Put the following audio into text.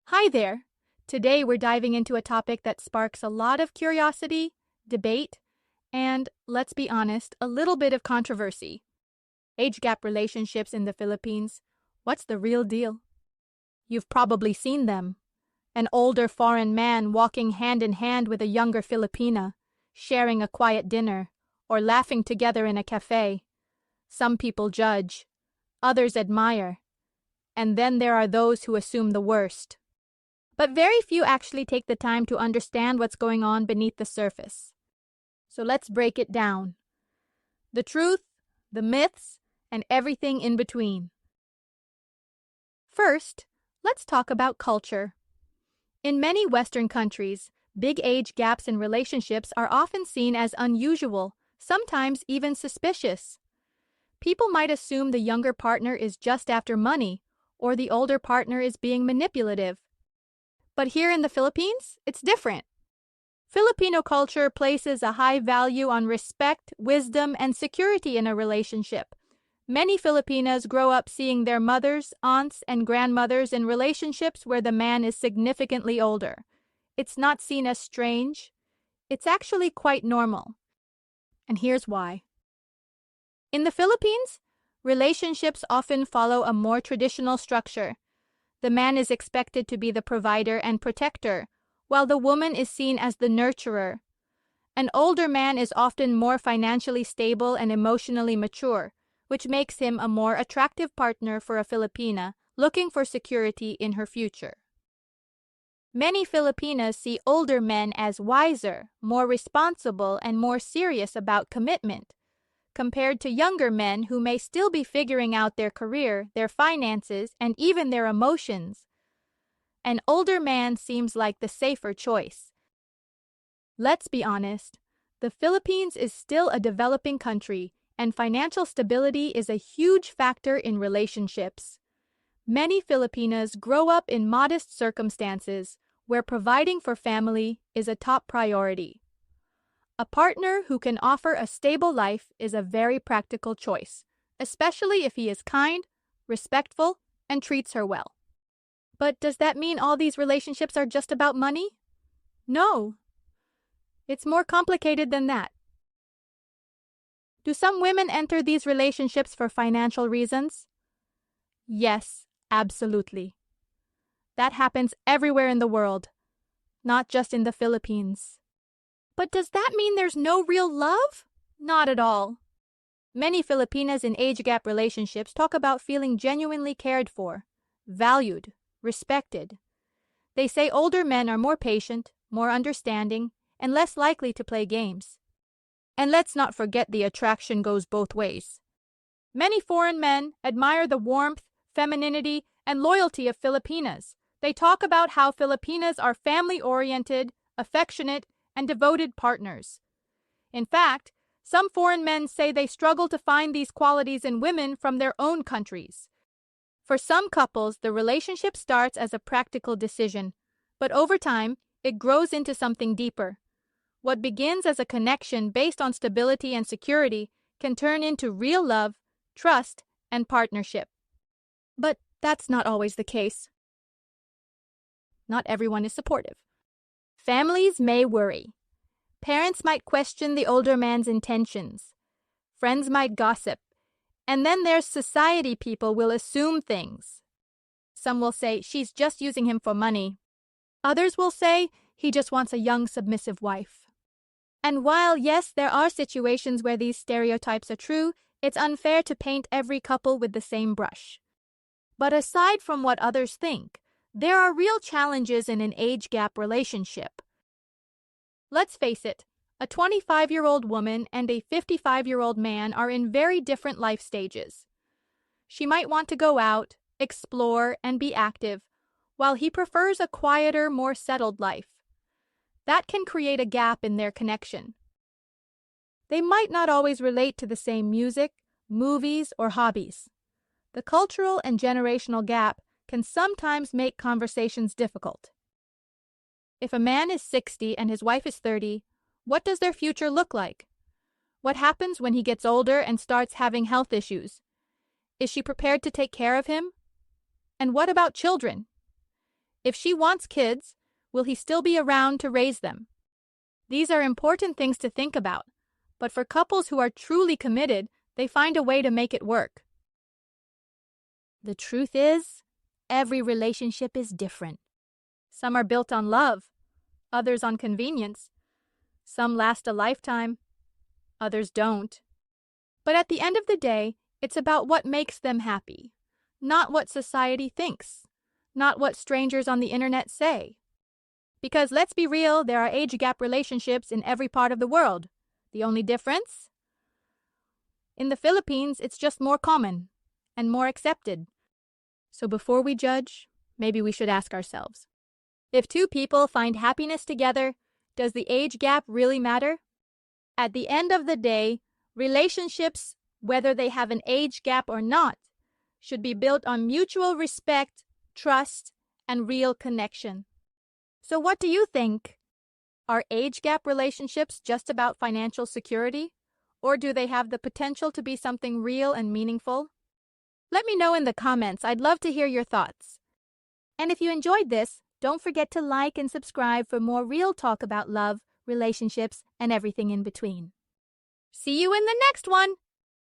Hi there. Today we're diving into a topic that sparks a lot of curiosity, debate, and, let's be honest, a little bit of controversy. Age gap relationships in the Philippines. What's the real deal? You've probably seen them. An older foreign man walking hand in hand with a younger Filipina, sharing a quiet dinner, or laughing together in a cafe. Some people judge, others admire, and then there are those who assume the worst. But very few actually take the time to understand what's going on beneath the surface. So let's break it down. The truth, the myths, and everything in between. First, let's talk about culture. In many Western countries, big age gaps in relationships are often seen as unusual, sometimes even suspicious. People might assume the younger partner is just after money, or the older partner is being manipulative. But here in the Philippines, it's different. Filipino culture places a high value on respect, wisdom, and security in a relationship. Many Filipinas grow up seeing their mothers, aunts, and grandmothers in relationships where the man is significantly older. It's not seen as strange. It's actually quite normal. And here's why. In the Philippines, relationships often follow a more traditional structure. The man is expected to be the provider and protector, while the woman is seen as the nurturer. An older man is often more financially stable and emotionally mature, which makes him a more attractive partner for a Filipina looking for security in her future. Many Filipinas see older men as wiser, more responsible, and more serious about commitment, compared to younger men who may still be figuring out their career, their finances, and even their emotions. An older man seems like the safer choice. Let's be honest, the Philippines is still a developing country, and financial stability is a huge factor in relationships. Many Filipinas grow up in modest circumstances where providing for family is a top priority. A partner who can offer a stable life is a very practical choice, especially if he is kind, respectful, and treats her well. But does that mean all these relationships are just about money? No. It's more complicated than that. Do some women enter these relationships for financial reasons? Yes, absolutely. That happens everywhere in the world, not just in the Philippines. But does that mean there's no real love? Not at all. Many Filipinas in age gap relationships talk about feeling genuinely cared for, valued, respected. They say older men are more patient, more understanding, and less likely to play games. And let's not forget the attraction goes both ways. Many foreign men admire the warmth, femininity, and loyalty of Filipinas. They talk about how Filipinas are family-oriented, affectionate, and devoted partners. In fact, some foreign men say they struggle to find these qualities in women from their own countries. For some couples, the relationship starts as a practical decision, but over time, it grows into something deeper. What begins as a connection based on stability and security can turn into real love, trust, and partnership. But that's not always the case. Not everyone is supportive. Families may worry. Parents might question the older man's intentions. Friends might gossip. And then there's society. People will assume things. Some will say she's just using him for money. Others will say he just wants a young, submissive wife. And while, yes, there are situations where these stereotypes are true, it's unfair to paint every couple with the same brush. But aside from what others think, there are real challenges in an age gap relationship. Let's face it, a 25-year-old woman and a 55-year-old man are in very different life stages. She might want to go out, explore, and be active, while he prefers a quieter, more settled life. That can create a gap in their connection. They might not always relate to the same music, movies, or hobbies. The cultural and generational gap can sometimes make conversations difficult. If a man is 60 and his wife is 30, what does their future look like? What happens when he gets older and starts having health issues? Is she prepared to take care of him? And what about children? If she wants kids, will he still be around to raise them? These are important things to think about, but for couples who are truly committed, they find a way to make it work. The truth is, every relationship is different. Some are built on love, others on convenience. Some last a lifetime, others don't. But at the end of the day, it's about what makes them happy, not what society thinks, not what strangers on the internet say. Because let's be real, there are age gap relationships in every part of the world. The only difference? In the Philippines, it's just more common and more accepted. So before we judge, maybe we should ask ourselves, if two people find happiness together, does the age gap really matter? At the end of the day, relationships, whether they have an age gap or not, should be built on mutual respect, trust, and real connection. So what do you think? Are age gap relationships just about financial security? Or do they have the potential to be something real and meaningful? Let me know in the comments. I'd love to hear your thoughts. And if you enjoyed this, don't forget to like and subscribe for more real talk about love, relationships, and everything in between. See you in the next one!